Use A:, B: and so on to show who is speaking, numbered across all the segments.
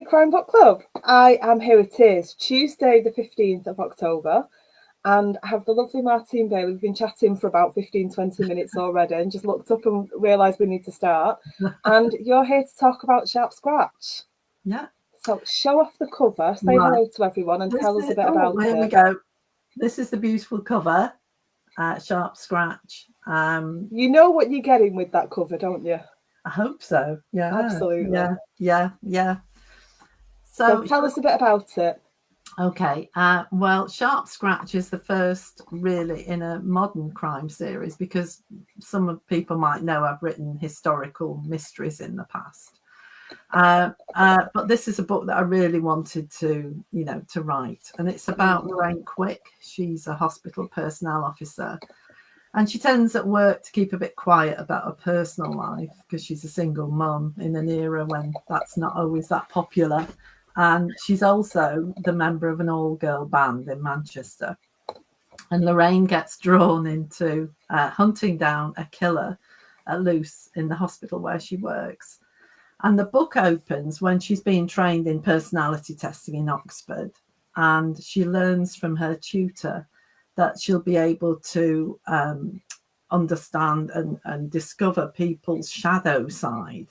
A: Crime Book Club. I am here. It is Tuesday, the 15th of October, and I have the lovely Martine Bailey. We've been chatting for about 15-20 minutes already, and just looked up and realised we need to start. And you're here to talk about Sharp Scratch.
B: Yeah.
A: So show off the cover, say hello to everyone, and tell us a bit about it.
B: Here we go. This is the beautiful cover, Sharp Scratch.
A: You know what you're getting with that cover, don't you?
B: I hope so. Yeah.
A: Absolutely.
B: Yeah.
A: So tell us a bit about it.
B: Okay. Well, Sharp Scratch is the first really in a modern crime series, because some people might know I've written historical mysteries in the past. But this is a book that I really wanted to write, and it's about Lorraine Quick. She's a hospital personnel officer, and she tends at work to keep a bit quiet about her personal life because she's a single mum in an era when that's not always that popular. And she's also the member of an all-girl band in Manchester. And Lorraine gets drawn into hunting down a killer loose in the hospital where she works. And the book opens when she's being trained in personality testing in Oxford, and she learns from her tutor that she'll be able to understand and discover people's shadow side,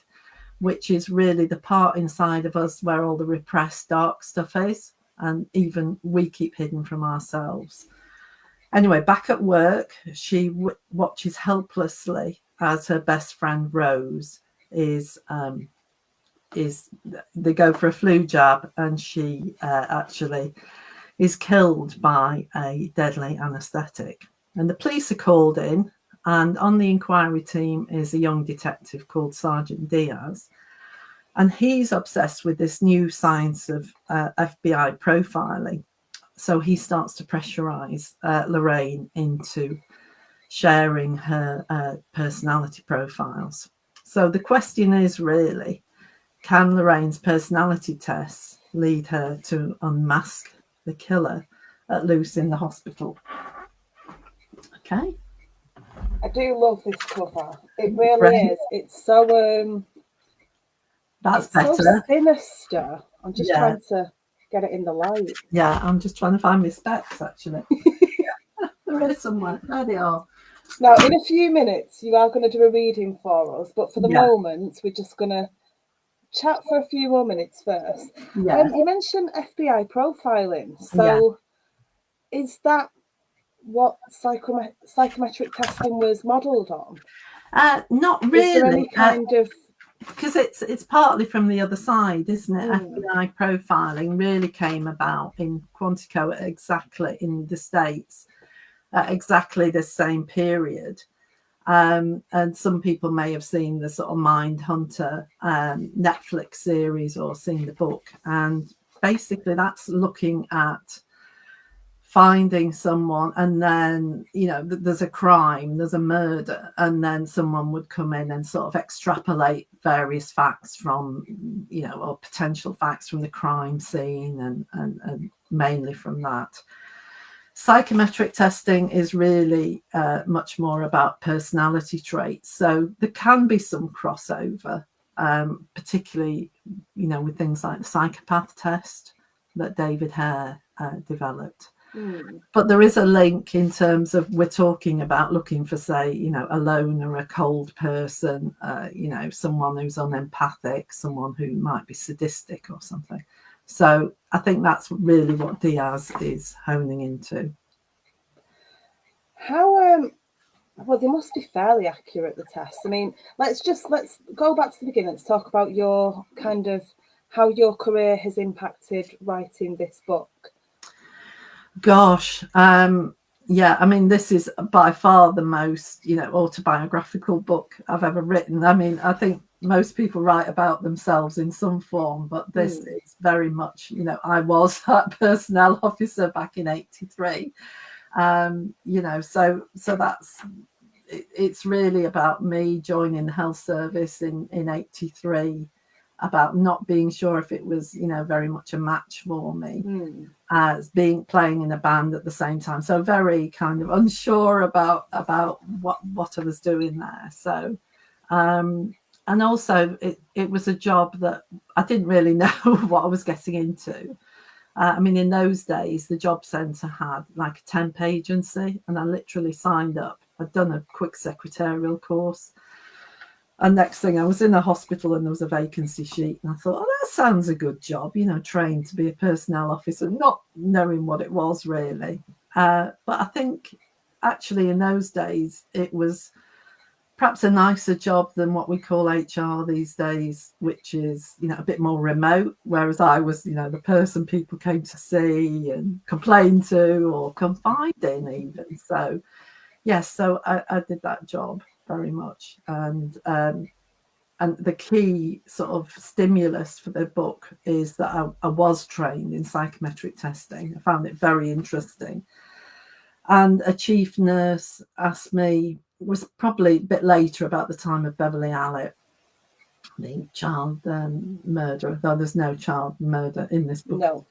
B: which is really the part inside of us where all the repressed dark stuff is, and even we keep hidden from ourselves. Anyway, back at work, she watches helplessly as her best friend Rose is they go for a flu jab, and she actually is killed by a deadly anaesthetic. And the police are called in, and on the inquiry team is a young detective called Sergeant Diaz, and he's obsessed with this new science of FBI profiling. So he starts to pressurize Lorraine into sharing her personality profiles. So the question is really, can Lorraine's personality tests lead her to unmask the killer at loose in the hospital? Okay.
A: I do love this cover. It really is. It's so
B: that's better.
A: So sinister. I'm just trying to get it in the light.
B: Yeah, I'm just trying to find my specs actually. There is somewhere. There they are.
A: Now, in a few minutes, you are going to do a reading for us, but for the moment, we're just going to chat for a few more minutes first. You mentioned FBI profiling. So is that what psychometric testing was modelled on?
B: Not really.
A: Is there any kind of...
B: Because it's partly from the other side, isn't it? FBI profiling really came about in Quantico exactly in the States at exactly the same period. And some people may have seen the sort of Mindhunter Netflix series or seen the book. And basically that's looking at finding someone, and then there's a crime, there's a murder, and then someone would come in and sort of extrapolate various facts from or potential facts from the crime scene, and mainly from that. Psychometric testing is really much more about personality traits, so there can be some crossover, particularly with things like the psychopath test that David Hare developed. But there is a link in terms of we're talking about looking for, say, a loner, a cold person, someone who's unempathic, someone who might be sadistic or something. So I think that's really what Diaz is honing into.
A: How well, they must be fairly accurate, the tests. I mean, let's go back to the beginning. Let's talk about your kind of how your career has impacted writing this book.
B: Gosh, I mean, this is by far the most, autobiographical book I've ever written. I mean, I think most people write about themselves in some form, but this is very much, I was that personnel officer back in '83. So that's, it's really about me joining the health service in '83, about not being sure if it was, very much a match for me, as playing in a band at the same time. So very kind of unsure about what I was doing there. So and also it was a job that I didn't really know what I was getting into. I mean, in those days, the job centre had like a temp agency, and I literally signed up. I'd done a quick secretarial course. And next thing, I was in a hospital and there was a vacancy sheet. And I thought, oh, that sounds a good job, you know, trained to be a personnel officer, not knowing what it was really. But I think actually in those days, it was perhaps a nicer job than what we call HR these days, which is, you know, a bit more remote. Whereas I was, you know, the person people came to see and complain to or confide in even. So, yes, so I did that job very much. And the key sort of stimulus for the book is that I was trained in psychometric testing. I found it very interesting. And a chief nurse asked me, it was probably a bit later, about the time of Beverly Allitt, the child murderer, though there's no child murder in this book.
A: No.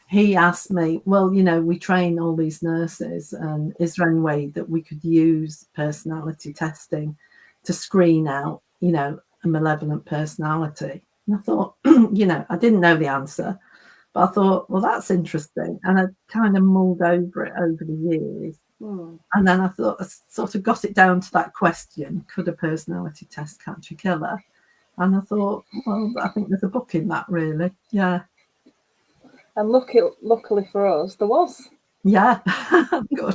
B: He asked me, well, you know, we train all these nurses, and is there any way that we could use personality testing to screen out, you know, a malevolent personality? And I thought, you know, I didn't know the answer, but I thought, well, that's interesting. And I kind of mulled over it over the years. And then I thought, I sort of got it down to that question, could a personality test catch a killer? And I thought, well, I think there's a book in that, really. Yeah.
A: And luckily for us, there was.
B: Yeah, good.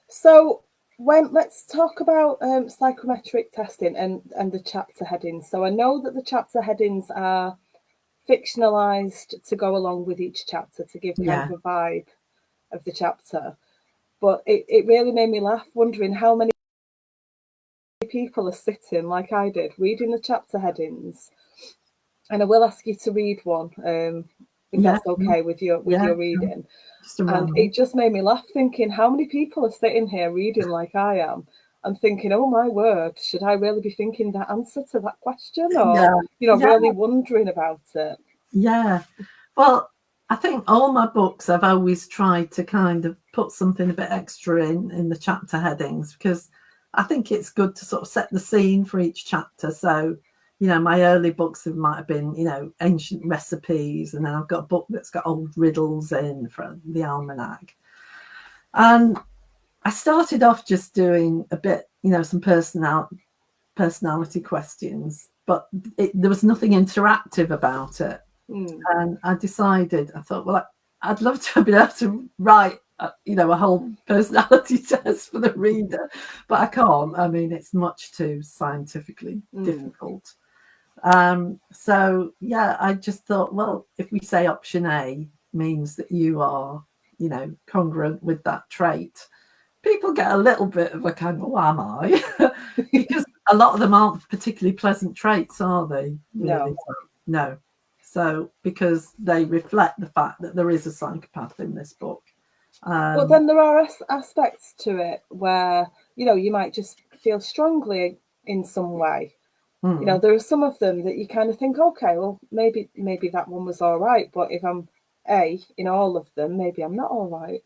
A: So let's talk about psychometric testing and the chapter headings. So I know that the chapter headings are fictionalized to go along with each chapter to give kind of a vibe of the chapter. But it really made me laugh, wondering how many people are sitting, like I did, reading the chapter headings. And I will ask you to read one, if that's okay with your reading. And it just made me laugh, thinking how many people are sitting here reading like I am and thinking, oh my word, should I really be thinking that answer to that question, or really wondering about it?
B: Yeah. Well, I think all my books, I've always tried to kind of put something a bit extra in the chapter headings, because I think it's good to sort of set the scene for each chapter. So, you know, my early books might have been, you know, ancient recipes, and then I've got a book that's got old riddles in from the almanac. And I started off just doing a bit, you know, some personality questions, but there was nothing interactive about it. And I decided, I thought, well, I'd love to be able to write, you know, a whole personality test for the reader, but I can't. I mean, it's much too scientifically difficult. So, yeah, I just thought, well, if we say option A means that you are, you know, congruent with that trait, people get a little bit of a kind of, oh, am I? Because a lot of them aren't particularly pleasant traits, are they? Really? No. So, because they reflect the fact that there is a psychopath in this book.
A: But then there are aspects to it where, you know, you might just feel strongly in some way. You know, there are some of them that you kind of think, okay, well, maybe that one was all right. But if I'm A in all of them, maybe I'm not all right.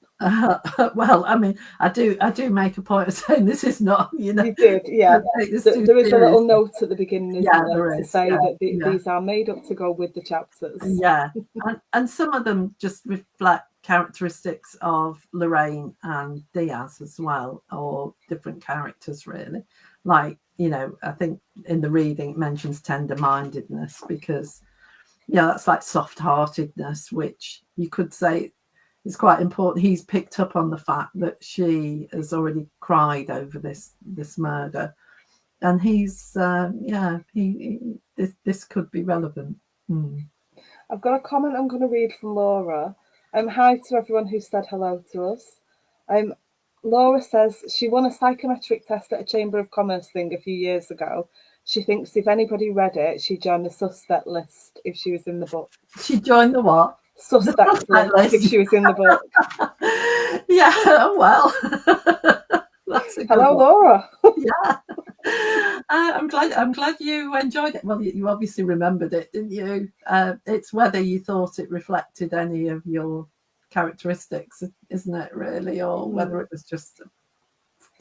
B: Well, I mean, I do make a point of saying this is not, you know.
A: You did, yeah. There is a little note at the beginning, isn't there, to say that these are made up to go with the chapters.
B: Yeah, and some of them just reflect characteristics of Lorraine and Diaz as well, or different characters, really. Like, you know, I think in the reading it mentions tender-mindedness, because, yeah, that's like soft-heartedness, which you could say is quite important. He's picked up on the fact that she has already cried over this murder, and he's this could be relevant.
A: I've got a comment I'm going to read from Laura. Hi to everyone who said hello to us. Laura says she won a psychometric test at a Chamber of Commerce thing a few years ago. She thinks if anybody read it, she'd join the suspect list if she was in the book.
B: She joined the what?
A: Suspect list if she was in the book.
B: Yeah, well, that's a good
A: hello,
B: one.
A: Laura.
B: Yeah. I'm glad you enjoyed it. Well, you obviously remembered it, didn't you? It's whether you thought it reflected any of your characteristics, isn't it, really, or whether it was just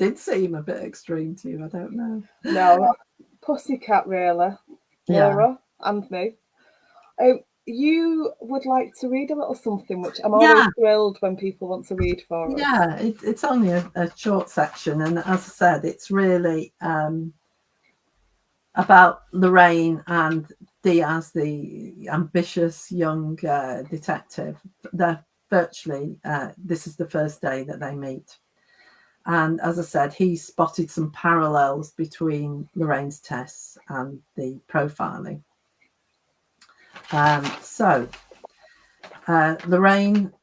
B: did seem a bit extreme to you. I don't know.
A: No, Pussycat, really. Laura and me. You would like to read a little something, which I'm always thrilled when people want to read for us.
B: Yeah, it's only a short section, and as I said, it's really about Lorraine and Diaz, the ambitious young detective. They're virtually, this is the first day that they meet. And as I said, he spotted some parallels between Lorraine's tests and the profiling. Lorraine,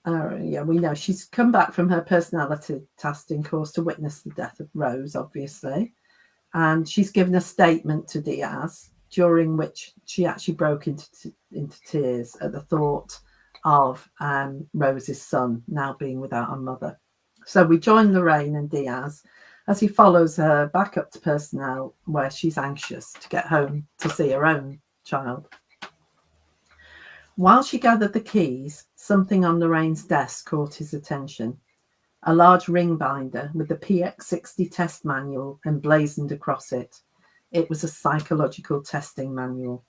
B: we know she's come back from her personality testing course to witness the death of Rose, obviously. And she's given a statement to Diaz, during which she actually broke into tears at the thought of Rose's son now being without a mother. So we join Lorraine and Diaz as he follows her back up to personnel, where she's anxious to get home to see her own child. While she gathered the keys, something on Lorraine's desk caught his attention. A large ring binder with the PX60 test manual emblazoned across it. It was a psychological testing manual.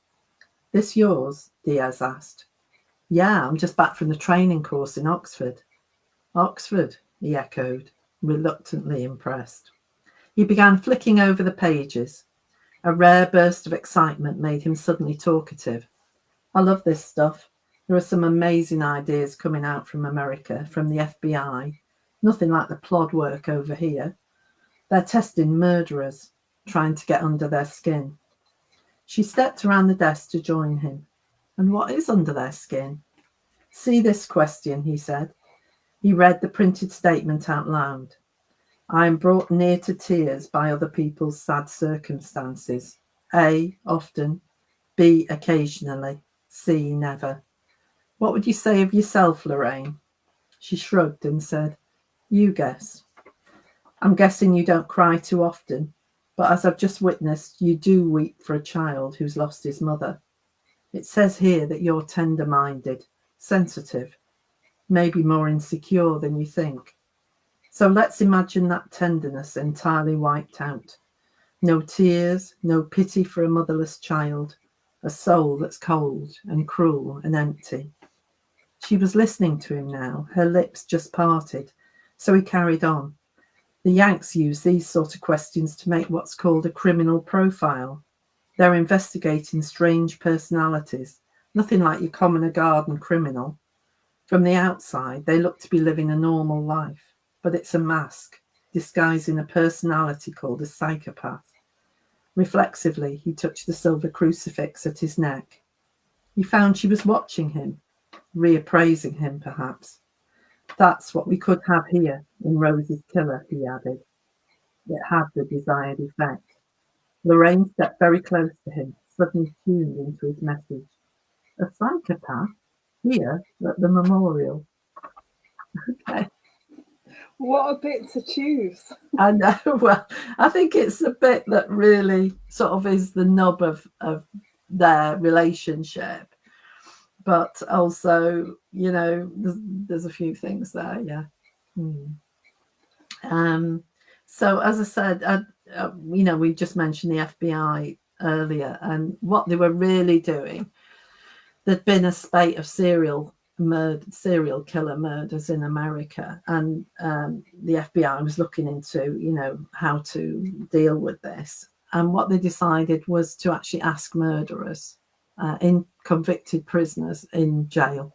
B: "This yours?" Diaz asked. "Yeah, I'm just back from the training course in Oxford." "Oxford," he echoed, reluctantly impressed. He began flicking over the pages. A rare burst of excitement made him suddenly talkative. "I love this stuff. There are some amazing ideas coming out from America, from the FBI. Nothing like the plod work over here. They're testing murderers, trying to get under their skin." She stepped around the desk to join him. "And what is under their skin?" "See this question," he said. He read the printed statement out loud. "I am brought near to tears by other people's sad circumstances. A, often. B, occasionally. C, never. What would you say of yourself, Lorraine?" She shrugged and said, "You guess." "I'm guessing you don't cry too often, but as I've just witnessed, you do weep for a child who's lost his mother. It says here that you're tender-minded, sensitive, maybe more insecure than you think. So let's imagine that tenderness entirely wiped out. No tears, no pity for a motherless child, a soul that's cold and cruel and empty." She was listening to him now, her lips just parted, so he carried on. "The Yanks use these sort of questions to make what's called a criminal profile. They're investigating strange personalities, nothing like your common garden criminal. From the outside, they look to be living a normal life, but it's a mask, disguising a personality called a psychopath." Reflexively, he touched the silver crucifix at his neck. He found she was watching him, reappraising him, perhaps. "That's what we could have here in Rose's killer," he added. It had the desired effect. Lorraine stepped very close to him, suddenly tuned into his message. "A psychopath? Here at the memorial?" Okay.
A: What a bit to choose.
B: I know. Well, I think it's the bit that really sort of is the nub of their relationship. But also, there's a few things there, yeah. So as I said, we just mentioned the FBI earlier, and what they were really doing. There'd been a spate of serial killer murders in America, and the FBI was looking into, how to deal with this. And what they decided was to actually ask murderers, in convicted prisoners in jail,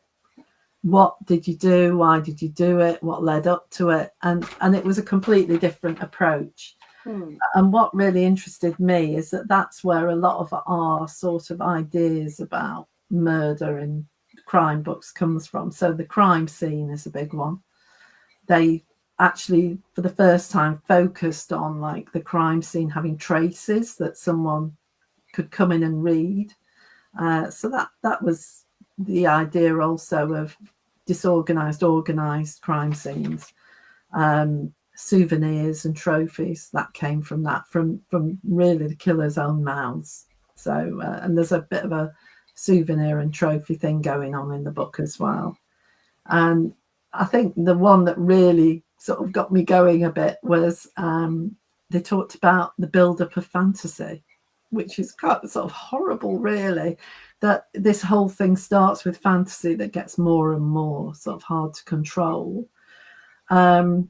B: what did you do? Why did you do it? What led up to it? And it was a completely different approach. And what really interested me is that that's where a lot of our sort of ideas about murder in crime books comes from. So the crime scene is a big one. They actually, for the first time, focused on like the crime scene having traces that someone could come in and read. So that was the idea also of disorganized, organized crime scenes, souvenirs and trophies that came from that, from really the killer's own mouths. So and there's a bit of a souvenir and trophy thing going on in the book as well. And I think the one that really sort of got me going a bit was they talked about the build-up of fantasy, which is kind of sort of horrible, really, that this whole thing starts with fantasy that gets more and more sort of hard to control. And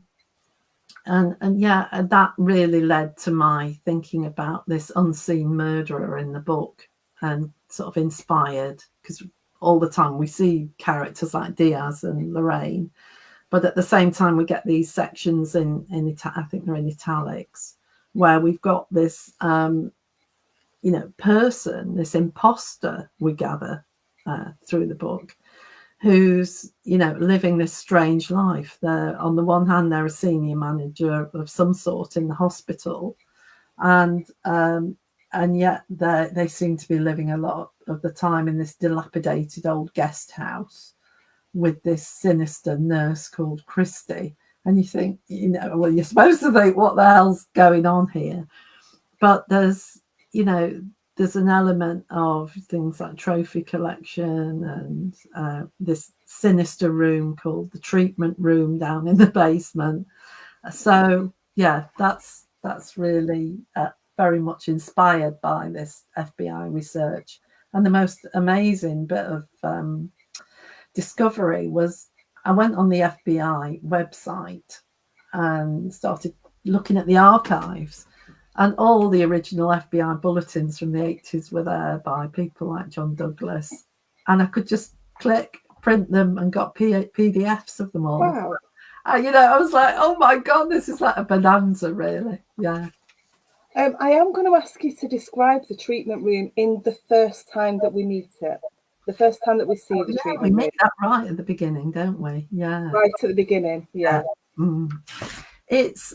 B: that really led to my thinking about this unseen murderer in the book, and sort of inspired, because all the time we see characters like Diaz and Lorraine, but at the same time we get these sections in I think they're in italics, where we've got this person, this imposter we gather through the book, who's living this strange life. They're, on the one hand, they're a senior manager of some sort in the hospital, and yet they seem to be living a lot of the time in this dilapidated old guest house with this sinister nurse called Christy. And you think, well, you're supposed to think, what the hell's going on here? But there's an element of things like trophy collection and this sinister room called the treatment room down in the basement. So yeah, that's really very much inspired by this FBI research. And the most amazing bit of discovery was, I went on the FBI website and started looking at the archives. And all the original FBI bulletins from the 80s were there by people like John Douglas. And I could just click, print them, and got PDFs of them all.
A: Wow.
B: I was like, oh my God, this is like a bonanza, really. Yeah.
A: I am going to ask you to describe the treatment room in the first time that we meet it. The first time that we see the treatment room.
B: We meet that right at the beginning, don't we? Yeah.
A: Right at the beginning, yeah.
B: It's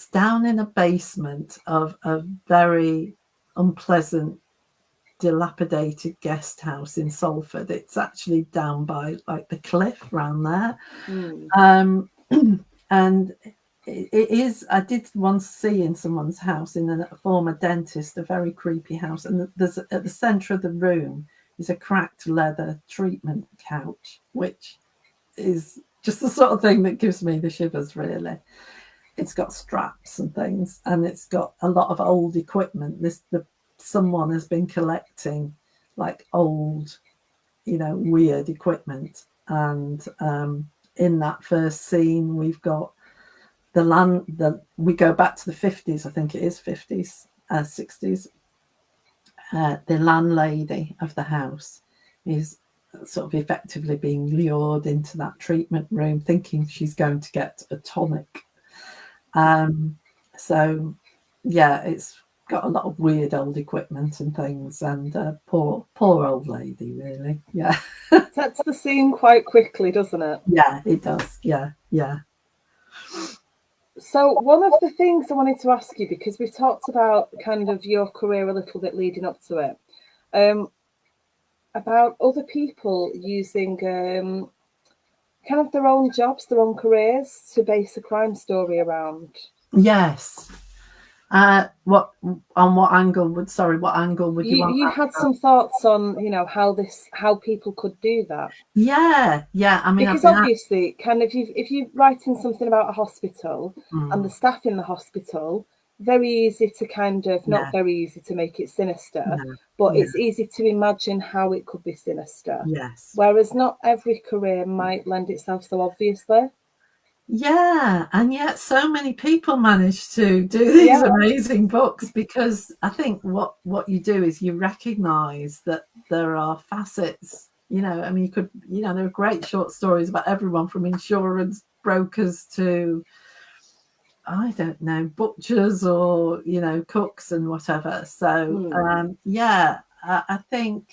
B: down in a basement of a very unpleasant, dilapidated guest house in Salford. It's actually down by like the cliff around there. And it is, I did once see in someone's house, in a former dentist, a very creepy house, and there's at the center of the room is a cracked leather treatment couch, which is just the sort of thing that gives me the shivers, really. It's got straps and things, and it's got a lot of old equipment. Someone has been collecting like old, weird equipment. And in that first scene, we've got we go back to the 50s, I think it is 50s, 60s. The landlady of the house is sort of effectively being lured into that treatment room, thinking she's going to get a tonic. So yeah, it's got a lot of weird old equipment and things, and poor old lady, really. Yeah.
A: Sets the scene quite quickly, doesn't it?
B: Yeah, it does. Yeah.
A: So one of the things I wanted to ask you, because we've talked about kind of your career a little bit leading up to it, about other people using kind of their own jobs, their own careers to base a crime story around.
B: Yes. What angle would you want?
A: You had some thoughts on, how people could do that.
B: Yeah. I mean,
A: because obviously, kind of, if you're writing something about a hospital and the staff in the hospital, very easy to kind of, not very easy to make it sinister, but it's easy to imagine how it could be sinister.
B: Yes.
A: Whereas not every career might lend itself so obviously.
B: Yeah, and yet so many people manage to do these amazing books, because I think what you do is you recognize that there are facets. I mean, you could, there are great short stories about everyone from insurance brokers to, I don't know, butchers or, cooks and whatever. So, I think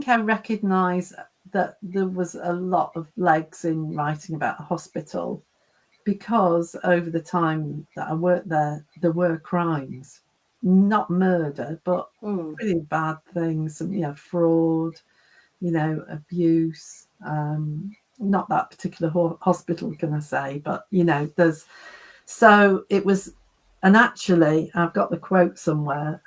B: I recognize that there was a lot of legs in writing about a hospital, because over the time that I worked there were crimes, not murder, but pretty bad things, fraud, abuse. Not that particular hospital, can I say, but so it was. And actually, I've got the quote somewhere.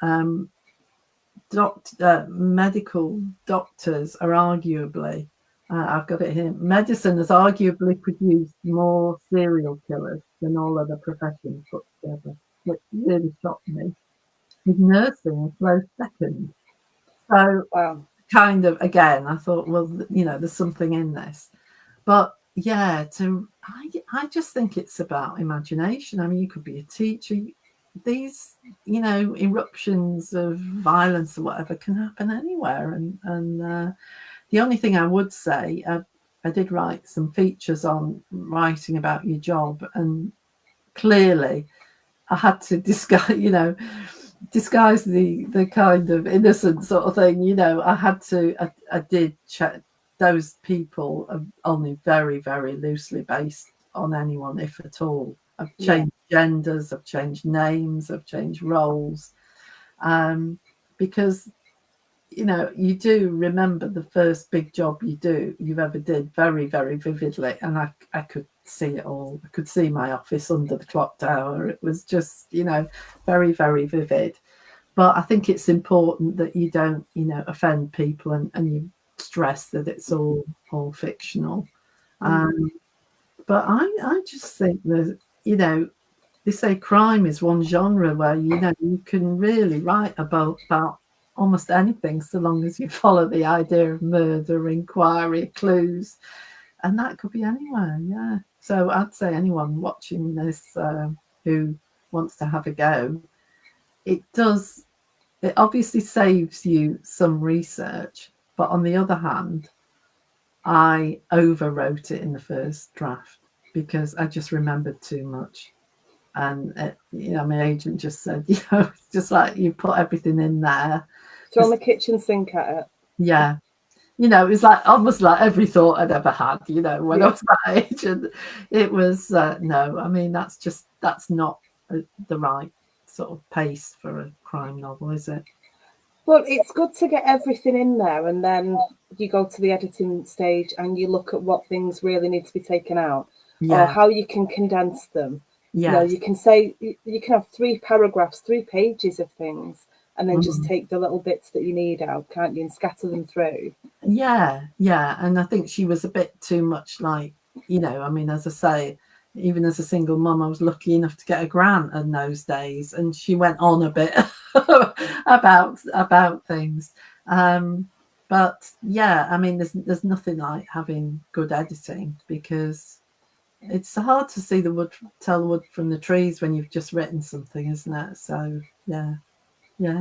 B: Medical doctors are arguably I've got it here. Medicine has arguably produced more serial killers than all other professions put together, which really shocked me. With nursing a close second. So,
A: wow.
B: kind of, again, I thought, well, there's something in this. But yeah, I just think it's about imagination. I mean, you could be a teacher. These, eruptions of violence or whatever can happen anywhere. And the only thing I would say, I did write some features on writing about your job, and clearly I had to disguise the kind of innocent sort of thing. I did check those people are only very, very loosely based on anyone, if at all. I've changed genders, I've changed names, I've changed roles, because you do remember the first big job you've ever did very, very vividly, and I could see it all. I could see my office under the clock tower. It was just, very, very vivid. But I think it's important that you don't, offend people, and you stress that it's all fictional. But I just think that, they say crime is one genre where, you can really write about almost anything, so long as you follow the idea of murder, inquiry, clues, and that could be anywhere. Yeah. So I'd say anyone watching this who wants to have a go, it obviously saves you some research, but on the other hand, I overwrote it in the first draft because I just remembered too much. And my agent just said, it's just like you put everything in there.
A: Throw the kitchen sink at it.
B: Yeah. It was like almost like every thought I'd ever had, when I was that age. And it was, no, I mean, that's not the right sort of pace for a crime novel, is it?
A: Well, it's good to get everything in there, and then you go to the editing stage and you look at what things really need to be taken out, or how you can condense them. You can say you can have 3 paragraphs, 3 pages of things, and then just take the little bits that you need out, can't you, and scatter them through.
B: Yeah. And I think she was a bit too much like, I mean, as I say, even as a single mum, I was lucky enough to get a grant in those days, and she went on a bit about things. But yeah, I mean, there's nothing like having good editing, because it's hard to see tell the wood from the trees when you've just written something, isn't it? So yeah.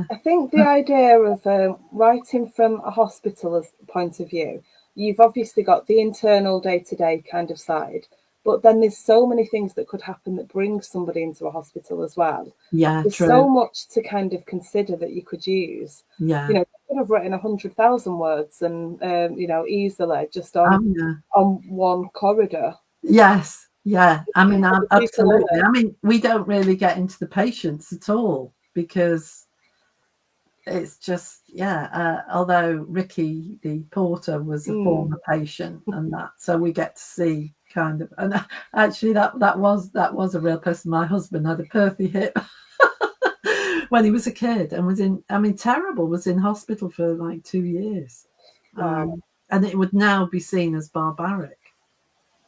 A: I think the idea of writing from a hospital's point of view, you've obviously got the internal day-to-day kind of side, but then there's so many things that could happen that bring somebody into a hospital as well.
B: Yeah,
A: there's
B: true.
A: so much to kind of consider that you could use.
B: Yeah.
A: I could have written 100,000 words and easily just on one corridor.
B: Yes. Yeah. I mean, absolutely. I mean, we don't really get into the patients at all, because it's just, although Ricky, the porter, was a former patient, and that, so we get to see kind of, and actually that was a real person. My husband had a perthy hip when he was a kid, and was in hospital for like 2 years.
A: Wow.
B: And it would now be seen as barbaric,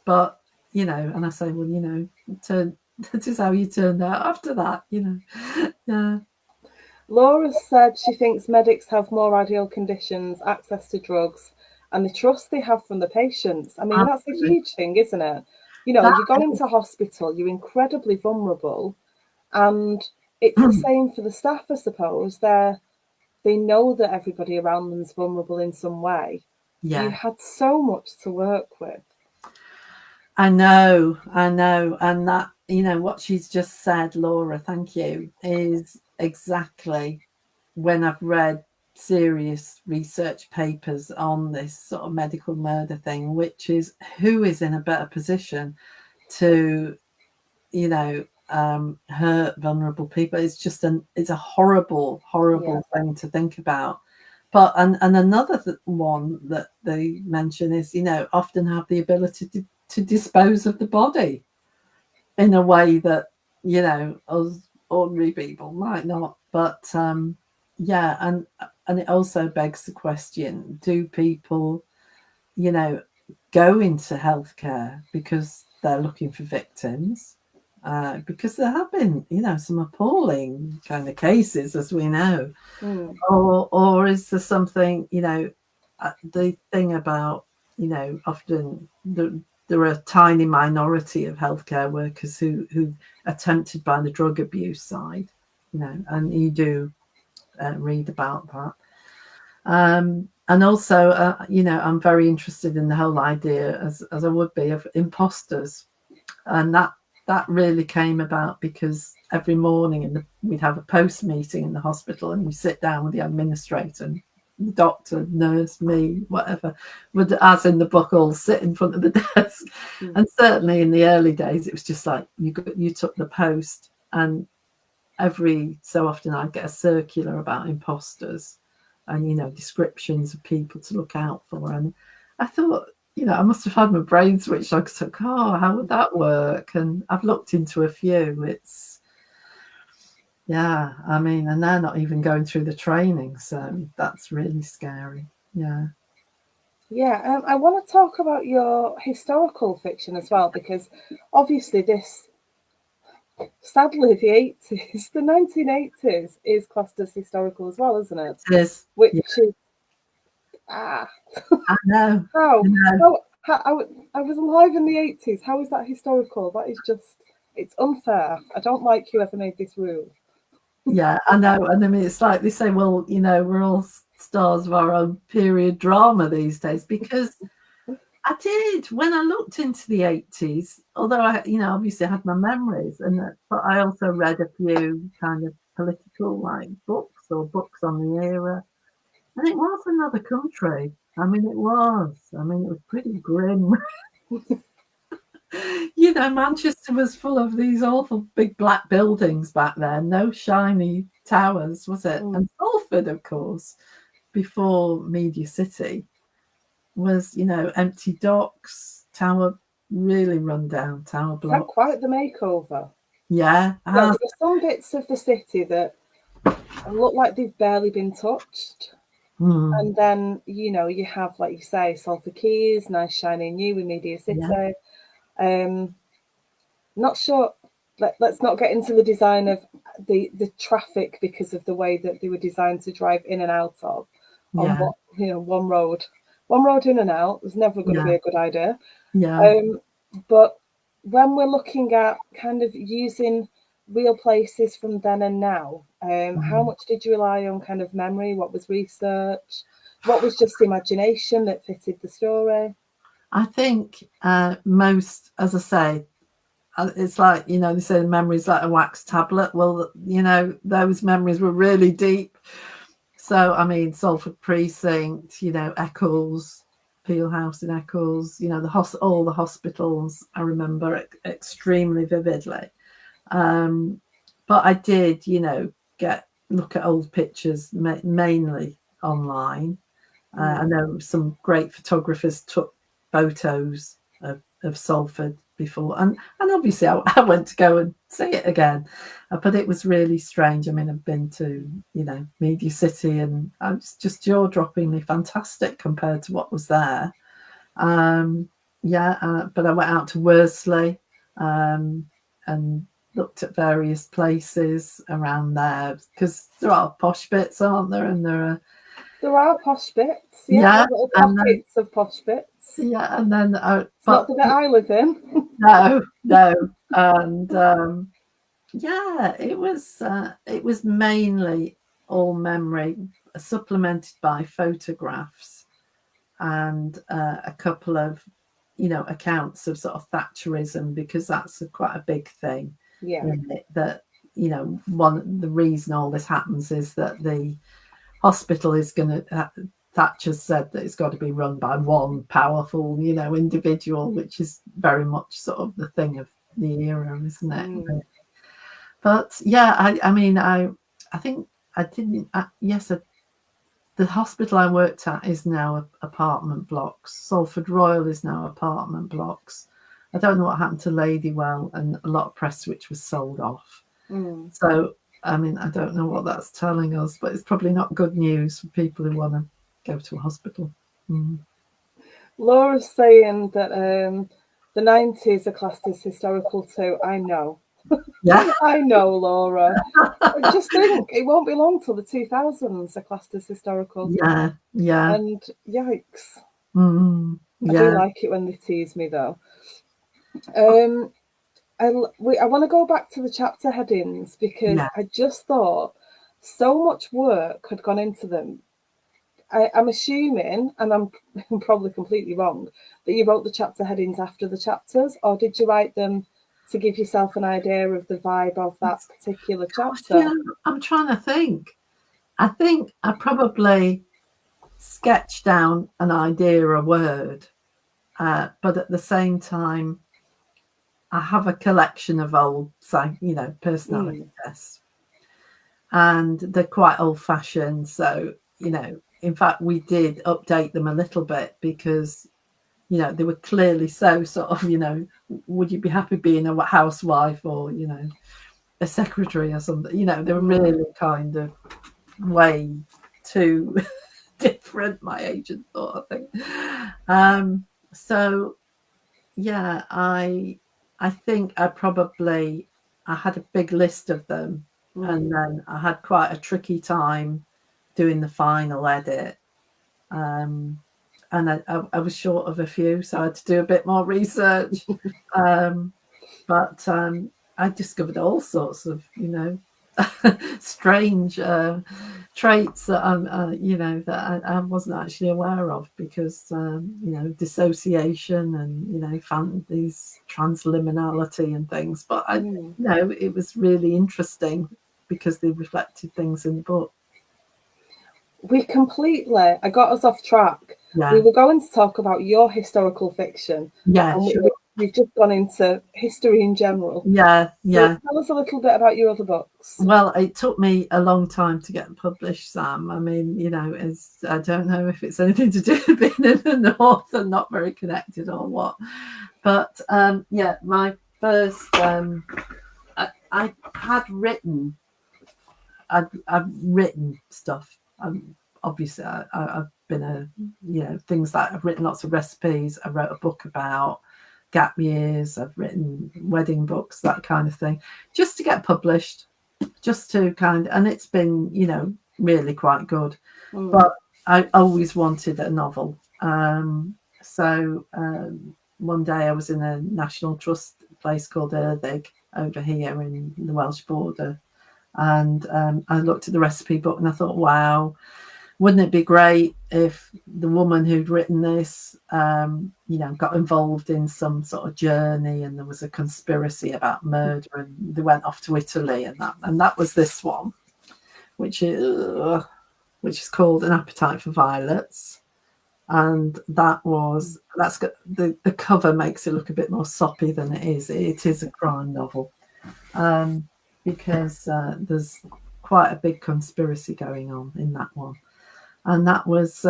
B: but and I say, well, that is how you turned out after that. Yeah.
A: Laura said she thinks medics have more ideal conditions, access to drugs, and the trust they have from the patients. I mean, that's a huge thing, isn't it? You go into hospital, you're incredibly vulnerable, and it's the same for the staff, I suppose. They know that everybody around them is vulnerable in some way.
B: Yeah.
A: You had so much to work with.
B: I know. And that, what she's just said, Laura, thank you, is exactly when I've read serious research papers on this sort of medical murder thing, which is who is in a better position to, hurt vulnerable people. It's just it's a horrible thing to think about. But and another one that they mention is, often have the ability to dispose of the body in a way that, us ordinary people might not. But and it also begs the question, do people, go into healthcare because they're looking for victims. Because there have been, some appalling kind of cases, as we know, or is there something, the thing about, often there are a tiny minority of healthcare workers who are tempted by the drug abuse side, and you do read about that. And also, I'm very interested in the whole idea, as I would be, of imposters, and that really came about because every morning we'd have a post meeting in the hospital, and we sit down with the administrator and the doctor, nurse, me, whatever, would, as in the book, all sit in front of the desk. And certainly in the early days, it was just like you took the post, and every so often I'd get a circular about imposters and descriptions of people to look out for. And I thought, I must have had my brain switched on, because how would that work? And I've looked into a few. It's, yeah, I mean, and they're not even going through the training, so that's really scary. Yeah.
A: Yeah, I want to talk about your historical fiction as well, because obviously sadly, the 1980s is classed as historical as well, isn't it?
B: It is.
A: Which is,
B: I know.
A: I was alive in the 80s. How is that historical? That is just, it's unfair. I don't like whoever made this rule.
B: Yeah, I know. And I mean, it's like they say, well, we're all stars of our own period drama these days, because I did, when I looked into the 80s, although I, obviously I had my memories, but I also read a few kind of political books or books on the era, and it was another country. I mean, it was pretty grim. Manchester was full of these awful big black buildings back then, no shiny towers, was it? And Salford, of course, before Media City, was, empty docks, tower, really run down tower block.
A: Quite the makeover.
B: Yeah.
A: There are some bits of the city that look like they've barely been touched. And then, you have, like you say, Salford Quays, nice shiny new in Media City. Yeah. Not sure. Let's not get into the design of the traffic, because of the way that they were designed to drive in and out of. On what, one road in and out was never going to be a good idea.
B: Yeah.
A: But when we're looking at kind of using real places from then and now, how much did you rely on kind of memory? What was research? What was just imagination that fitted the story?
B: I think most, as I say, it's like, they say the memory's like a wax tablet. Well, those memories were really deep. So, I mean, Salford Precinct, Eccles, Peel House in Eccles, all the hospitals, I remember extremely vividly. But I did, look at old pictures, mainly online. I know some great photographers took photos of Salford before, and obviously I went to go and see it again, but it was really strange. I mean, I've been to Media City, and it's just jaw-droppingly fantastic compared to what was there. But I went out to Worsley and looked at various places around there, because there are posh bits, aren't there? And there
A: are posh bits, little pockets of posh bits.
B: Yeah, and then
A: it's not the bit I live in.
B: No, and it was mainly all memory, supplemented by photographs, and a couple of accounts of sort of Thatcherism, because that's quite a big thing.
A: Yeah,
B: that the reason all this happens is that the hospital is going to. Thatcher said that it's got to be run by one powerful, individual, which is very much sort of the thing of the era, isn't it? But yeah, I think I didn't. Yes, the hospital I worked at is now apartment blocks. Salford Royal is now apartment blocks. I don't know what happened to Ladywell, and a lot of Prestwich was sold off. So, I mean, I don't know what that's telling us, but it's probably not good news for people who want to go to a hospital.
A: Laura's saying that the 90s are classed as historical too. I know.
B: Yeah.
A: I know, Laura. Just think, it won't be long till the 2000s are classed as historical.
B: Yeah. Yeah.
A: And yikes.
B: Yeah.
A: I do like it when they tease me, though. I want to go back to the chapter headings because I just thought so much work had gone into them. I'm assuming, and I'm probably completely wrong, that you wrote the chapter headings after the chapters, or did you write them to give yourself an idea of the vibe of that particular chapter?
B: Yeah, I'm trying to think. I think I probably sketched down an idea, a word, but at the same time, I have a collection of old, personality tests, and they're quite old-fashioned. So, in fact, we did update them a little bit because, they were clearly so sort of, would you be happy being a housewife or, a secretary or something? They were really kind of way too different, my agent thought, I think. So yeah, I think I had a big list of them, and then I had quite a tricky time doing the final edit. And I was short of a few, so I had to do a bit more research. But I discovered all sorts of, strange traits that that I wasn't actually aware of because dissociation and found these transliminality and things. But it was really interesting because they reflected things in the book.
A: I got us off track.
B: Yeah.
A: We were going to talk about your historical fiction.
B: Yeah,
A: and
B: sure.
A: We've just gone into history in general.
B: Yeah.
A: So tell us a little bit about your other books.
B: Well, it took me a long time to get published, Sam. I mean, I don't know if it's anything to do with being in the north and not very connected or what. But my first, I had written, I've written stuff. Obviously, I've been things like I've written lots of recipes. I wrote a book about gap years. I've written wedding books, that kind of thing, just to get published, just to and it's been, really quite good. But I always wanted a novel. So one day I was in a National Trust place called Erddig over here in the Welsh border. And I looked at the recipe book and I thought, wow, wouldn't it be great if the woman who'd written this, got involved in some sort of journey and there was a conspiracy about murder and they went off to Italy and that was this one, which is called An Appetite for Violets. And that's got the cover makes it look a bit more soppy than it is. It is a crime novel. Because there's quite a big conspiracy going on in that one, and that was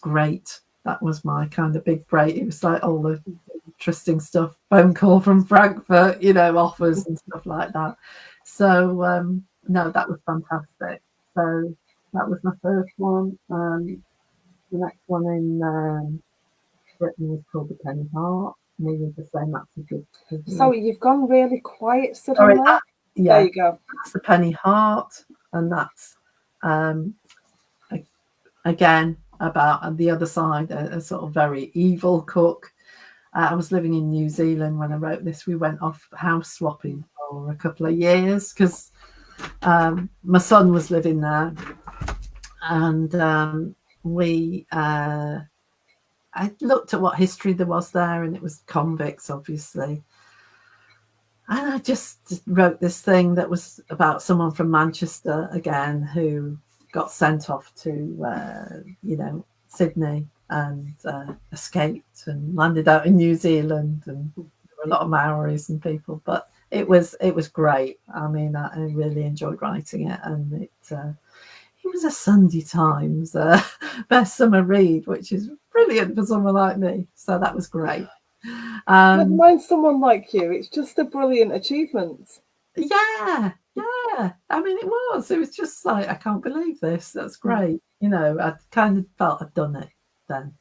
B: great. That was my kind of big break. It was like all the interesting stuff, phone call from Frankfurt, offers and stuff like that. So no, that was fantastic. So that was my first one. The next one in Britain was called The Penny Heart. Needless to say, that's a good.
A: So you've gone really quiet suddenly.
B: Yeah,
A: there you go.
B: That's The Penny Heart, and that's again about the other side, a sort of very evil cook. I was living in New Zealand when I wrote this. We went off house swapping for a couple of years because my son was living there, and I looked at what history there was there, and it was convicts, obviously. And I just wrote this thing that was about someone from Manchester again who got sent off to, Sydney and escaped and landed out in New Zealand. And there were a lot of Maoris and people, but it was great. I mean, I really enjoyed writing it, and it was a Sunday Times best summer read, which is brilliant for someone like me. So that was great.
A: Never mind someone like you. It's just a brilliant achievement.
B: Yeah. I mean, it was just like, I can't believe this. That's great. I kind of felt I'd done it then.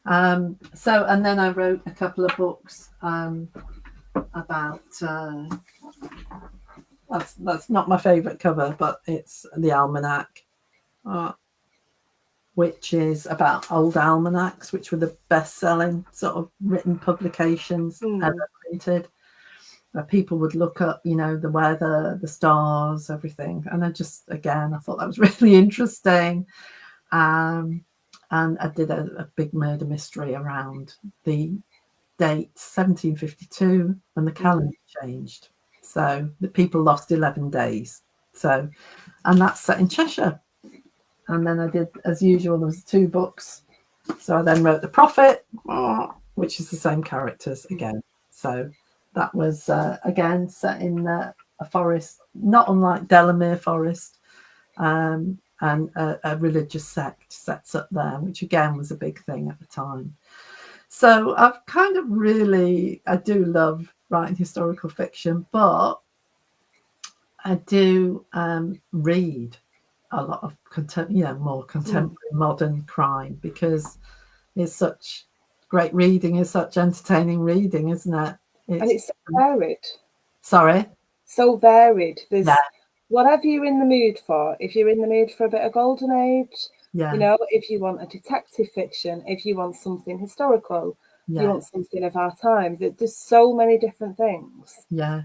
B: So, and then I wrote a couple of books about that's not my favourite cover, but it's the almanac, which is about old almanacs, which were the best-selling sort of written publications ever printed, where people would look up, the weather, the stars, everything. And I thought that was really interesting. And I did a big murder mystery around the date 1752 when the calendar changed. So the people lost 11 days. So, and that's set in Cheshire. And then I did, as usual, there was 2 books. So I then wrote The Prophet, which is the same characters again. So that was, again, set in a forest, not unlike Delamere Forest, and a religious sect sets up there, which again was a big thing at the time. So I've kind of I do love writing historical fiction, but I do read a lot of more contemporary modern crime, because it's such great reading, it's such entertaining reading, isn't it?
A: And it's so varied.
B: Sorry?
A: So varied. There's whatever you're in the mood for. If you're in the mood for a bit of golden age, if you want a detective fiction, if you want something historical, you want something of our time. There's so many different things.
B: Yeah,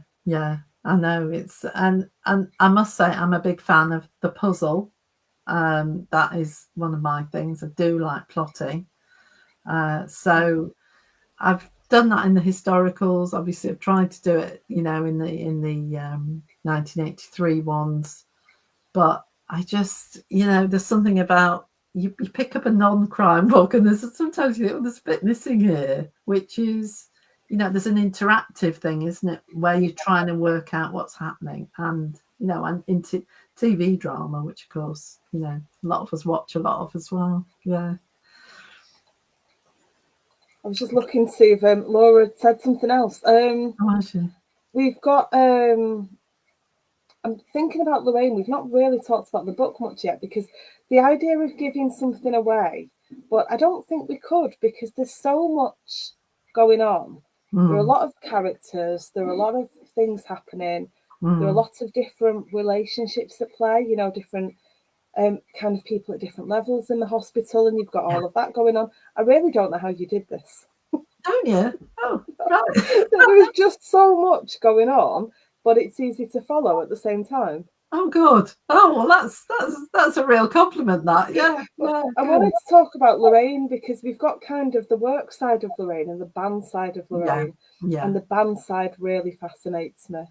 B: I know. It's and I must say I'm a big fan of the puzzle. That is one of my things. I do like plotting. So I've done that in the historicals. Obviously, I've tried to do it, in the 1983 ones. But I just, there's something about you pick up a non-crime book, and sometimes you think, there's a bit missing here, which is, there's an interactive thing, isn't it, where you're trying to work out what's happening, and and into TV drama, which of course, a lot of us watch a lot of as well. Yeah.
A: I was just looking to see if Laura had said something else. We've got I'm thinking about Lorraine. We've not really talked about the book much yet, because the idea of giving something away, but I don't think we could, because there's so much going on. There are a lot of characters, there are a lot of things happening, there are lots of different relationships at play, different kind of people at different levels in the hospital, and you've got all of that going on. I really don't know how you did this.
B: Don't you? Oh, right.
A: There is just so much going on, but it's easy to follow at the same time.
B: Oh, good. Oh, well, that's a real compliment, that. Yeah.
A: I wanted to talk about Lorraine, because we've got kind of the work side of Lorraine and the band side of Lorraine.
B: Yeah.
A: And the band side really fascinates me.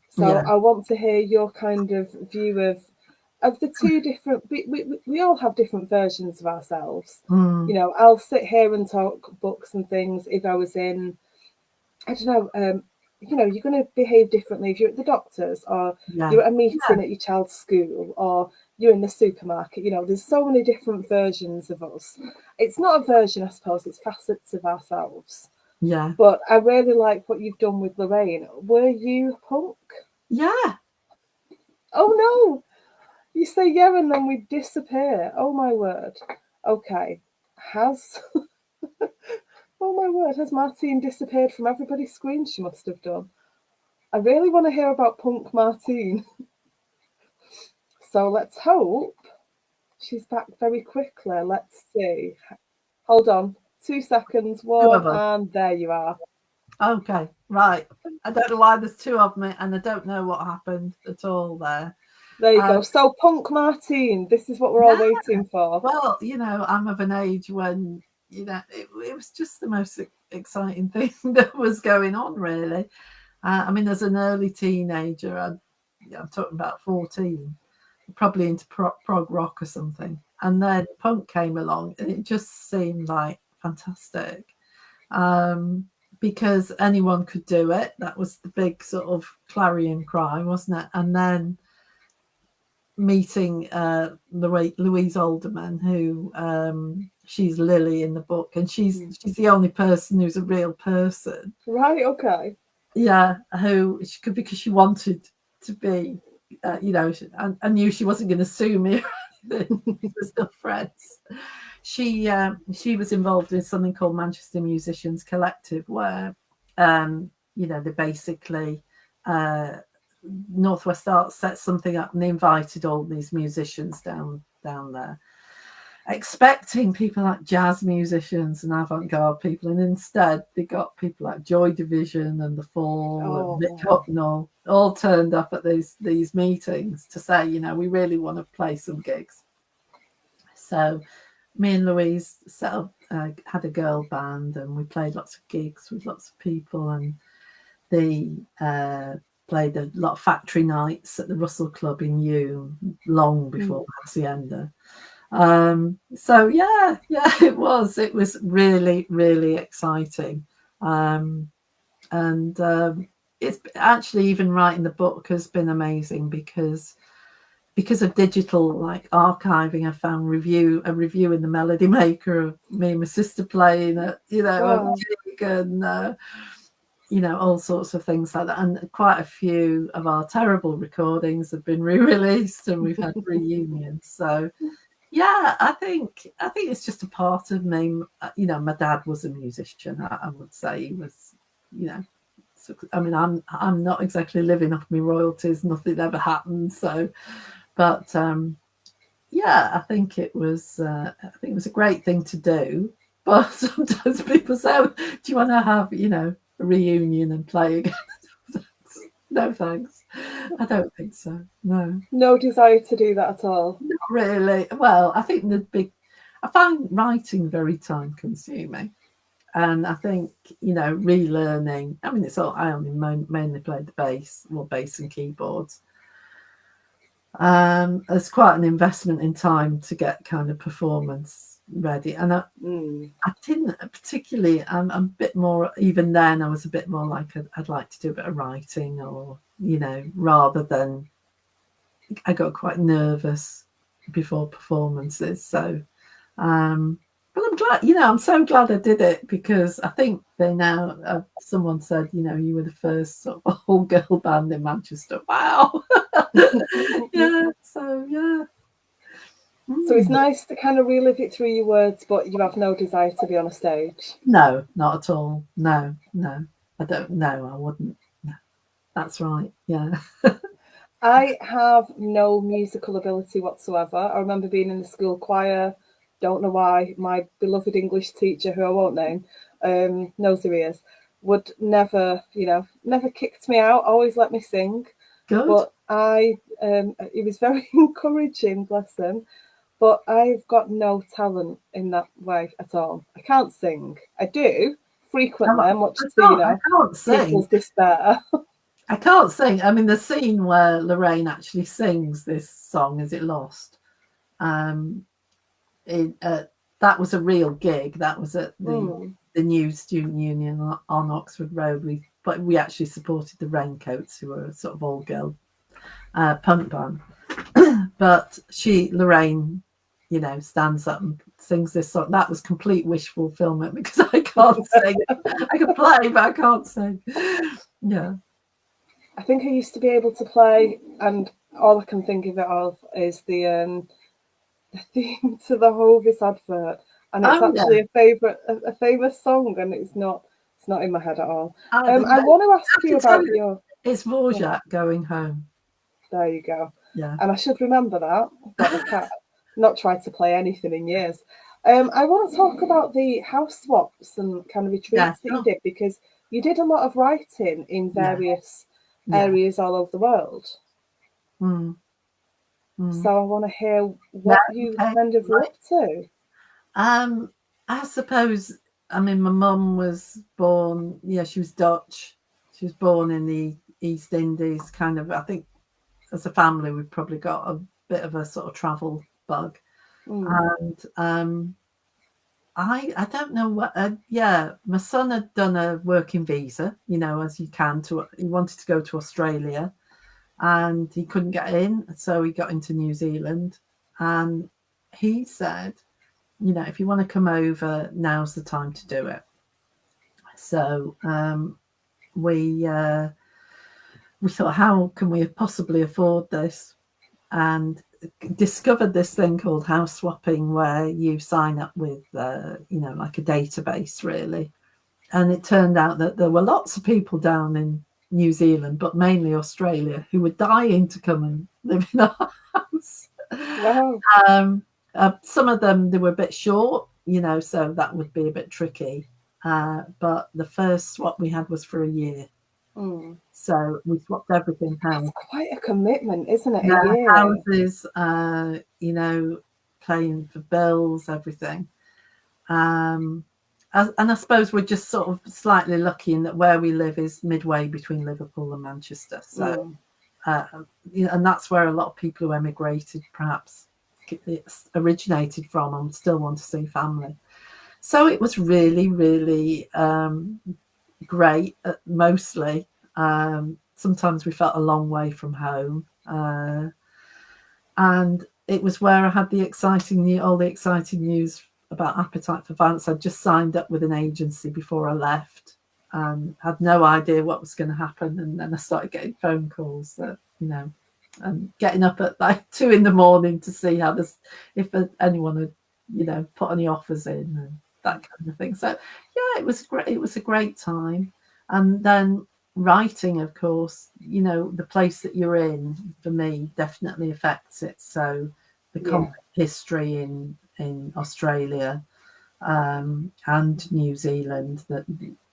A: So
B: Yeah.
A: I want to hear your kind of view of the 2 different. We all have different versions of ourselves. I'll sit here and talk books and things if I was in, I don't know, you're going to behave differently if you're at the doctor's, or you're at a meeting at your child's school, or you're in the supermarket. There's so many different versions of us. It's not a version, I suppose, it's facets of ourselves.
B: Yeah.
A: But I really like what you've done with Lorraine. Were you punk?
B: Yeah.
A: Oh, no. You say yeah, and then we disappear. Oh, my word. Okay. Oh, my word, has Martine disappeared from everybody's screen? She must have done. I really want to hear about Punk Martine. So let's hope she's back very quickly. Let's see. Hold on. 2 seconds. 1, and there you are.
B: Okay, right. I don't know why there's 2 of me, and I don't know what happened at all there.
A: There you go. So Punk Martine, this is what we're all waiting for.
B: Well, I'm of an age when, it was just the most exciting thing that was going on, really. I mean, as an early teenager, I'm talking about 14, probably into prog rock or something. And then punk came along, and it just seemed like fantastic. Because anyone could do it. That was the big sort of clarion cry, wasn't it? And then meeting Louise Alderman, who she's Lily in the book, and she's the only person who's a real person.
A: Right, okay.
B: Yeah, because she wanted to be, I knew she wasn't going to sue me or anything. We were still friends. she was involved in something called Manchester Musicians Collective, where they basically Northwest Arts set something up, and they invited all these musicians down there, expecting people like jazz musicians and avant-garde people, and instead they got people like Joy Division and The Fall and Mick Hucknall all turned up at these meetings to say, we really want to play some gigs. So me and Louise set up, had a girl band, and we played lots of gigs with lots of people, and they played a lot of factory nights at the Russell Club in Hume long before Hacienda. So yeah, it was really, really exciting. It's actually, even writing the book has been amazing because of digital like archiving. I found a review in the Melody Maker of me and my sister playing at a gig, and all sorts of things like that. And quite a few of our terrible recordings have been re-released, and we've had reunions. So yeah, I think it's just a part of me. My dad was a musician. I would say he was, I mean, I'm not exactly living off my royalties. Nothing ever happened. So, but yeah, I think it was a great thing to do. But sometimes people say, "Do you want to have a reunion and play again?" No, thanks. I don't think so.
A: No desire to do that at all.
B: Not really. Well, I think I find writing very time consuming. And I think, relearning, I mean, I only mainly played the bass and keyboards. It's quite an investment in time to get kind of performance ready. And I didn't particularly, I'm a bit more, even then I was a bit more like, I'd like to do a bit of writing, or, rather than, I got quite nervous before performances. So, but I'm glad, I'm so glad I did it, because I think they now, someone said, you were the first sort of all girl band in Manchester. Wow. Yeah. So, yeah.
A: So it's nice to kind of relive it through your words, but you have no desire to be on a stage.
B: No, not at all. No, I don't know. I wouldn't. No. That's right. Yeah.
A: I have no musical ability whatsoever. I remember being in the school choir. Don't know why. My beloved English teacher, who I won't name, knows who he is, would never kicked me out. Always let me sing.
B: Good.
A: But he was very encouraging, bless him. But I've got no talent in that way at all. I can't sing. I do frequently, much to people's despair.
B: I can't sing. I mean, the scene where Lorraine actually sings this song, "Is It Lost?" That was a real gig. That was at the new Student Union on Oxford Road. We actually supported the Raincoats, who were a sort of all-girl punk band. But Lorraine, stands up and sings this song. That was complete wish fulfillment, because I can't sing. I can play, but I can't sing. Yeah.
A: I think I used to be able to play, and all I can think of it of is the theme to the Hovis advert, and it's actually a famous song, and it's not in my head at all. I want to ask you about your.
B: It's Dvorak, Going Home.
A: There you go.
B: Yeah.
A: And I should remember that, but I can't. Not tried to play anything in years. I want to talk about the house swaps and kind of retreats that you did, because you did a lot of writing in various areas all over the world. So I want to hear what you kind of were up to.
B: I suppose, I mean, my mum was born, she was Dutch. She was born in the East Indies, kind of. I think as a family, we've probably got a bit of a sort of travel bug. And I don't know what, my son had done a working visa, as you can, he wanted to go to Australia, and he couldn't get in. So he got into New Zealand, and he said, if you want to come over, now's the time to do it. So we thought, how can we possibly afford this? And discovered this thing called house swapping, where you sign up with, like a database, really. And it turned out that there were lots of people down in New Zealand, but mainly Australia, who were dying to come and live in our house.
A: Wow.
B: Some of them, they were a bit short, so that would be a bit tricky. But the first swap we had was for a year. So we swapped everything out.
A: It's quite a commitment, isn't it?
B: Yeah,
A: a year.
B: Houses, paying for bills, everything. And I suppose we're just sort of slightly lucky in that where we live is midway between Liverpool and Manchester. So, and that's where a lot of people who emigrated perhaps originated from and still want to see family. So it was really, really great, mostly. Sometimes we felt a long way from home. And it was where I had all the exciting news about Appetite for Violence. I'd just signed up with an agency before I left, had no idea what was going to happen. And then I started getting phone calls that, and getting up at like 2 a.m. to see if anyone had, put any offers in and that kind of thing. So yeah, it was great. It was a great time. And then writing, of course, the place that you're in, for me, definitely affects it. So the complex history in Australia and New Zealand, that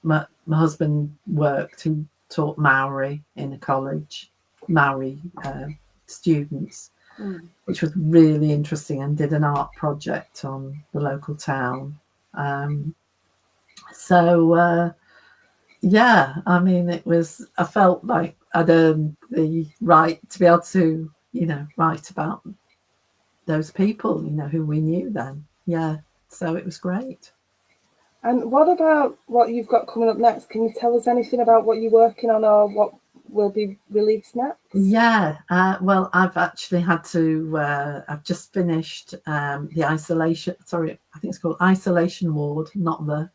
B: my husband worked. He taught Maori in a college, Maori students, which was really interesting, and did an art project on the local town. Yeah, I mean, I felt like I'd earned the right to be able to, write about those people, who we knew then. Yeah, so it was great.
A: And what about what you've got coming up next? Can you tell us anything about what you're working on or what will be released next?
B: Yeah, well, I've actually had to, I've just finished the Isolation, sorry, I think it's called Isolation Ward, not the,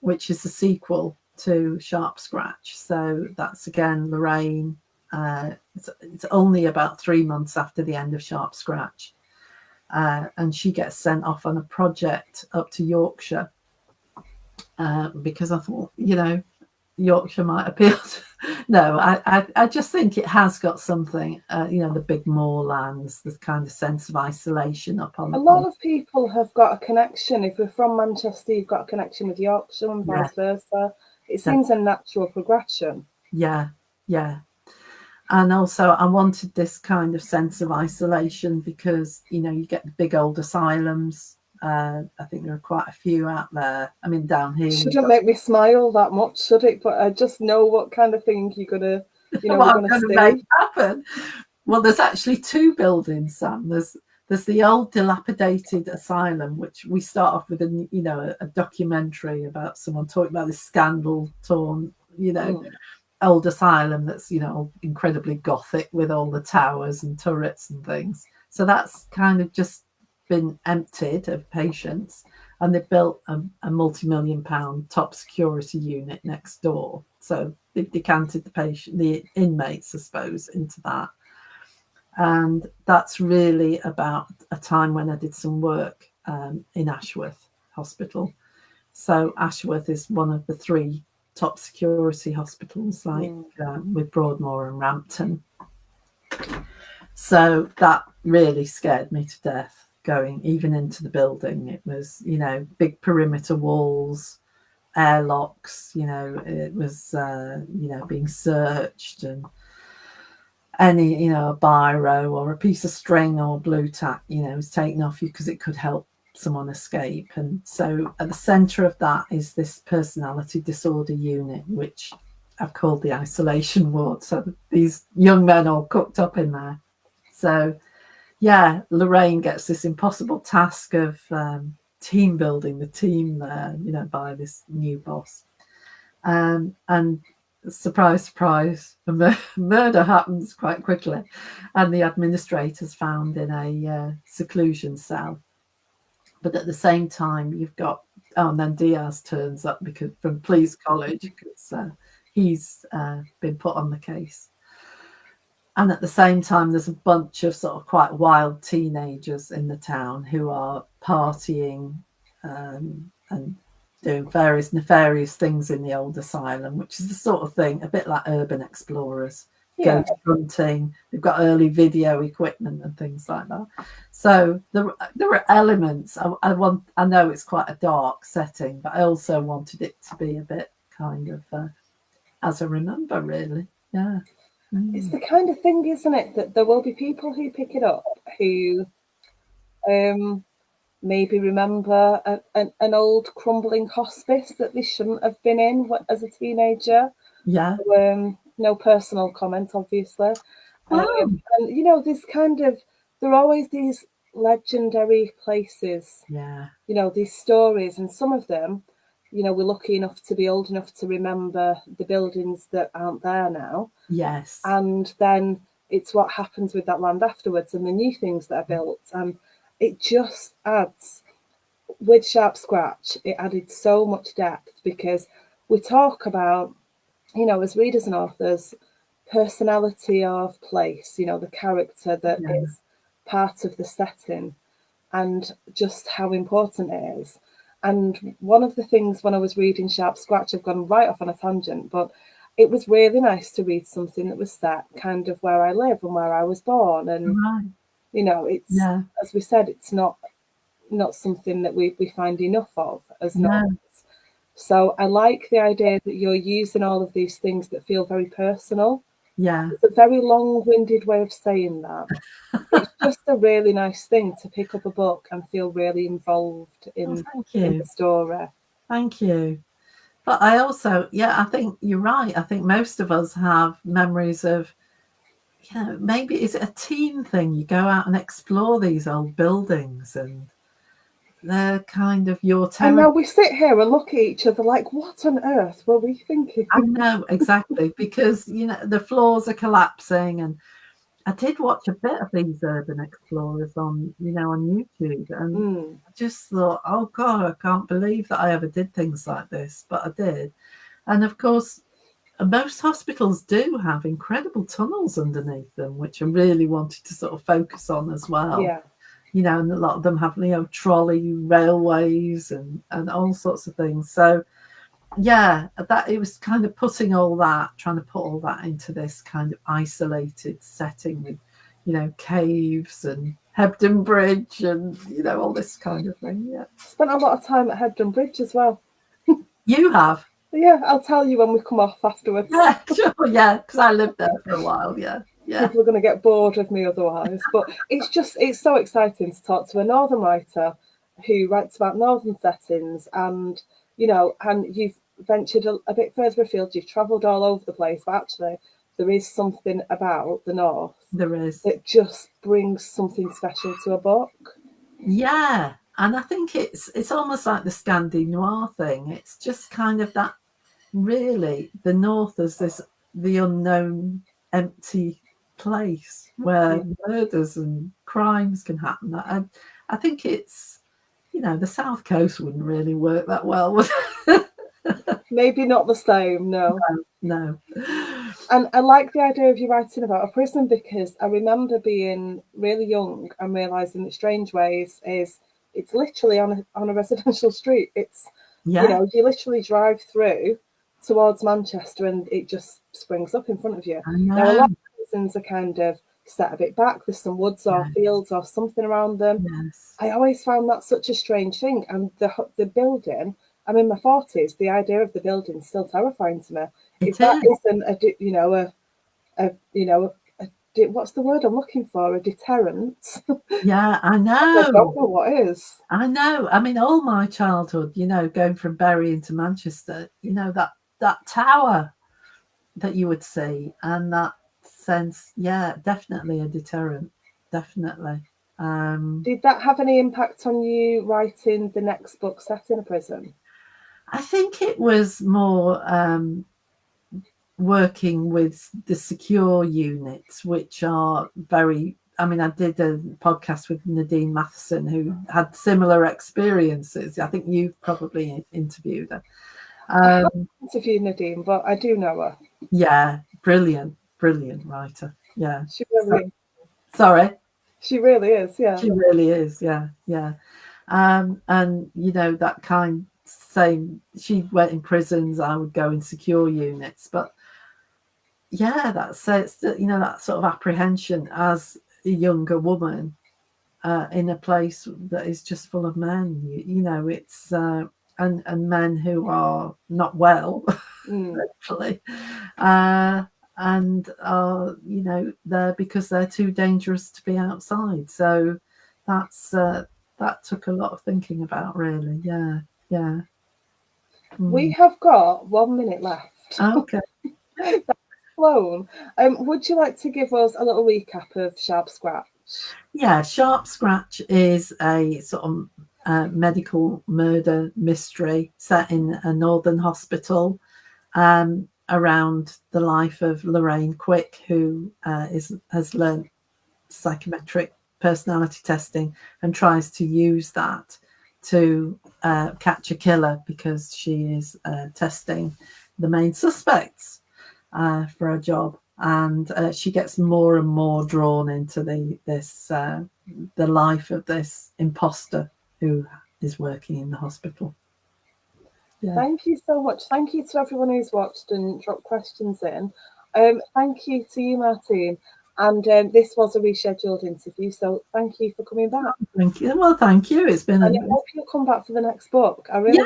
B: which is the sequel to Sharp Scratch. So that's again Lorraine. It's only about 3 months after the end of Sharp Scratch, and she gets sent off on a project up to Yorkshire because I thought, Yorkshire might appeal to. No, I just think it has got something, the big moorlands, the kind of sense of isolation up on.
A: A lot of people have got a connection. If we're from Manchester, you've got a connection with Yorkshire and vice versa. It seems a natural progression.
B: Yeah. And also I wanted this kind of sense of isolation because, you get the big old asylums. I think there are quite a few out there. I mean, down here.
A: Shouldn't make me smile that much, should it? But I just know what kind of thing you're going to, we're going to
B: make happen. Well, there's actually 2 buildings, Sam. There's the old dilapidated asylum, which we start off with a documentary about someone talking about this scandal-torn, old asylum that's, incredibly gothic with all the towers and turrets and things. So that's kind of just been emptied of patients, and they built a multi-million-pound top security unit next door. So they've decanted the inmates, I suppose, into that. And that's really about a time when I did some work in Ashworth Hospital. So Ashworth is one of the 3 top security hospitals, like with Broadmoor and Rampton. So that really scared me to death, going even into the building. It was, big perimeter walls, airlocks, it was, being searched, and any, a biro or a piece of string or blue tack, was taken off you because it could help someone escape. And so at the center of that is this personality disorder unit, which I've called the isolation ward. So these young men all cooked up in there. So yeah, Lorraine gets this impossible task of team building the team there, by this new boss. And surprise, surprise, a murder happens quite quickly, and the administrator's found in a seclusion cell. But at the same time, you've got, and then Diaz turns up from police college because he's been put on the case. And at the same time, there's a bunch of sort of quite wild teenagers in the town who are partying and doing various nefarious things in the old asylum, which is the sort of thing, a bit like urban explorers,
A: Yeah.
B: ghost hunting. They've got early video equipment and things like that. So there are elements. I know it's quite a dark setting, but I also wanted it to be a bit kind of as I remember, really. Yeah.
A: It's the kind of thing, isn't it, that there will be people who pick it up who maybe remember an old crumbling hospice that they shouldn't have been in as a teenager.
B: Yeah.
A: No personal comment, obviously.
B: Oh.
A: And, this there are always these legendary places,
B: Yeah.
A: These stories, and some of them, we're lucky enough to be old enough to remember the buildings that aren't there now.
B: Yes.
A: And then it's what happens with that land afterwards and the new things that are built. And it just adds, with Sharp Scratch, it added so much depth because we talk about, as readers and authors, personality of place, the character that is part of the setting and just how important it is. And one of the things when I was reading Sharp Scratch, I've gone right off on a tangent, but it was really nice to read something that was set kind of where I live and where I was born. And, it's, as we said, it's not something that we find enough of as novels. So I like the idea that you're using all of these things that feel very personal.
B: Yeah.
A: It's a very long-winded way of saying that. It's just a really nice thing to pick up a book and feel really involved in the story.
B: Thank you. But I also, I think you're right. I think most of us have memories of, maybe is it a teen thing? You go out and explore these old buildings and they're kind of your territory.
A: And now we sit here and look at each other like, what on earth were we thinking?
B: I know, exactly, because, the floors are collapsing. And I did watch a bit of these urban explorers on YouTube, and I just thought, oh God, I can't believe that I ever did things like this, but I did. And of course, most hospitals do have incredible tunnels underneath them, which I really wanted to sort of focus on as well.
A: Yeah.
B: And a lot of them have, trolley railways and all sorts of things. So that it was kind of trying to put all that into this kind of isolated setting with, caves and Hebden Bridge and, all this kind of thing. Yeah.
A: Spent a lot of time at Hebden Bridge as well.
B: You have?
A: Yeah, I'll tell you when we come off afterwards.
B: Yeah, sure, because I lived there for a while, yeah.
A: People are going to get bored of me otherwise. But it's so exciting to talk to a northern writer who writes about northern settings and, and you've ventured a bit further afield, you've travelled all over the place, but actually there is something about the north.
B: There is.
A: That just brings something special to a book.
B: Yeah, and I think it's almost like the Scandi noir thing. It's just kind of that, really, the north is the unknown, empty place where murders and crimes can happen. I think it's, the South Coast wouldn't really work that well, would it?
A: Maybe not the same, no.
B: No.
A: And I like the idea of you writing about a prison because I remember being really young and realising that Strange Ways it's literally on a residential street. It's, you literally drive through towards Manchester and it just springs up in front of you. Now, a lot of prisons are kind of set a bit back. There's some woods or fields or something around them.
B: Yes.
A: I always found that such a strange thing. And the building, I'm in my 40s, the idea of the building is still terrifying to me. If that isn't what's the word I'm looking for? A deterrent.
B: Yeah, I know.
A: I don't know what is.
B: I know. I mean, all my childhood, going from Bury into Manchester, that tower that you would see, and that sense, definitely a deterrent, definitely.
A: Did that have any impact on you writing the next book set in a prison?
B: I think it was more working with the secure units, which are very, I mean, I did a podcast with Nadine Matheson, who had similar experiences. I think you've probably interviewed her.
A: I haven't interviewed Nadine, but I do know her.
B: Yeah, brilliant writer. Yeah.
A: She really is.
B: Sorry.
A: She really is, yeah.
B: She really is, yeah, yeah. And you know, that kind same, she went in prisons, I would go in secure units, but yeah, that's it's, you know, that sort of apprehension as a younger woman in a place that is just full of men. You know, it's and men who are not well, hopefully, and are, you know, there because they're too dangerous to be outside. So that's that took a lot of thinking about, really. Yeah, yeah.
A: We have got 1 minute left.
B: Okay.
A: That's flown. Would you like to give us a little recap of Sharp Scratch?
B: Yeah, Sharp Scratch is a sort of medical murder mystery set in a northern hospital, around the life of Lorraine Quick, who has learned psychometric personality testing and tries to use that to catch a killer, because she is testing the main suspects for a job, and she gets more and more drawn into the life of this imposter who is working in the hospital.
A: Yeah. Thank you so much. Thank you to everyone who's watched and dropped questions in. Thank you to you, Martine. And this was a rescheduled interview, so thank you for coming back.
B: Thank you. Well, thank you. It's been.
A: And I hope you'll come back for the next book. I really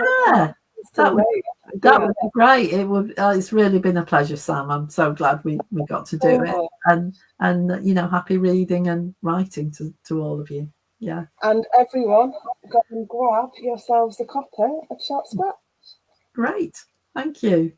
B: that would be great. It would. It's really been a pleasure, Sam. I'm so glad we got to do it, and you know, happy reading and writing to all of you. Yeah.
A: And everyone, go and grab yourselves a copy of Sharp Scratch.
B: Great. Thank you.